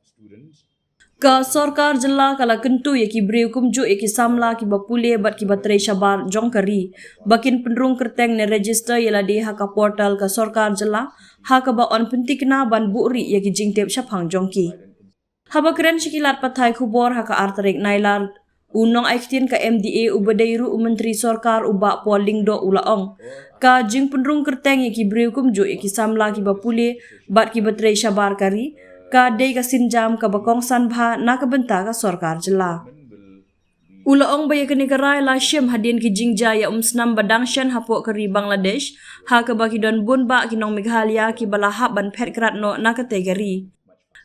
students. Ka Sorkar jela kala Kyntu yaki beriu kumju yaki samla kiba pule bat kiba trei shabar jongkari. Bakin penderung kerteng ne register ialade haka portal ka Sorkar jela haka ba on pentikna ban buuri yaki jingtep syapang jongki. Haba keren Syllad pathai kubor haka artarik nailar unong aiktin ka MDA ubadairu menteri Sorkar uba polling do ulaong. Ka jing penderung kerteng yaki beriu kumju yaki samla kiba pule bat kiba trei shabar kari. Ka day ka sinjam ka bakong sanbha na kabenta ka Sorkar jela. Ulaong baya kenegarai la syem hadin ki jingja ya umsnam badangshan hapo kari Bangladesh ha ka baki don bunba kinong Meghalaya ki balahap ban pet kratno na kategori.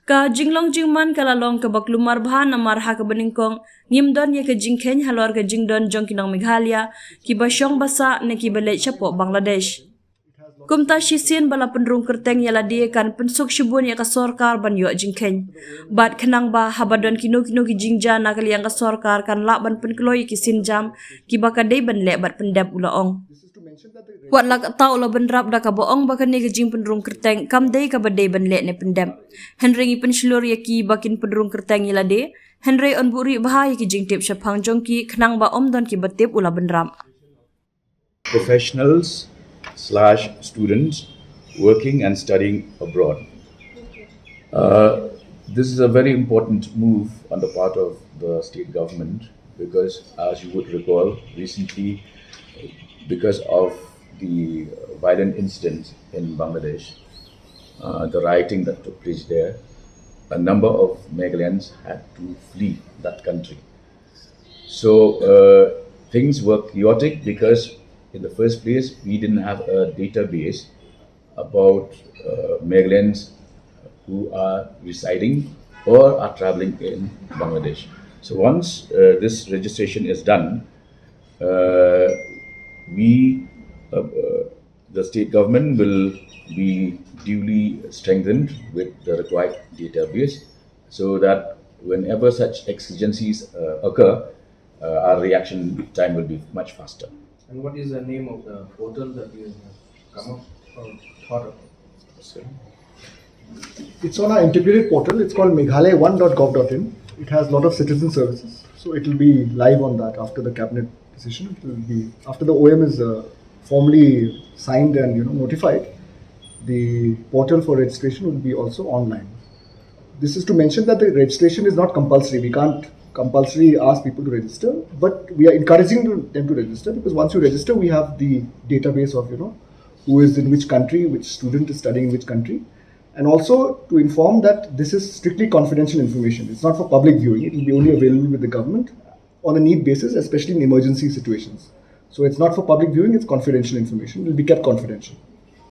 Ka jinglong jingman kalalong ka baklumar bha namar ha ka beningkong ngimdon ya ka jingkhen halor ka jingdon jong kinong Meghalaya ki basyong basa ne ki balai chapo Bangladesh. Kumta shisien bala penderung kerteng ialade kan pensuk syubun ya ka Sorkar ban yo jingkhen. Bat kenang ba habadon kino ki jingja na kali yang ka Sorkar kan lak ban penkloi ki sinjam ki bakadai ban lek bat pendap ulaong. Wat lak tau lo benrap da ka boong bakan ni jing penderung kerteng kam dai ka badai ban lek ne pendap. Henry penslur ya ki bakin penderung kerteng ialade Henry on buri bahaya ki jingtip syapang jongki kenang ba om don ki batip ula benrap. Professionals/students working and studying abroad. This is a very important move on the part of the state government because, as you would recall, recently, because of the violent incidents in Bangladesh, the rioting that took place there, a number of Meghalayans had to flee that country. So things were chaotic because in the first place, we didn't have a database about Meghalayans who are residing or are traveling in Bangladesh. So once this registration is done, the state government will be duly strengthened with the required database so that whenever such exigencies occur, our reaction time will be much faster. And what is the name of the portal that you have come up or thought of? It's on our integrated portal. It's called Meghalaya1.gov.in. It has a lot of citizen services. So it will be live on that after the cabinet decision. It will be after the OM is formally signed and notified. The portal for registration will be also online. This is to mention that the registration is not compulsory. We can't compulsory ask people to register, but we are encouraging them to register because once you register, we have the database of who is in which country, which student is studying in which country, and also to inform that this is strictly confidential information. It's not for public viewing. It will be only available with the government on a need basis, especially in emergency situations. So it's not for public viewing. It's confidential information. It will be kept confidential.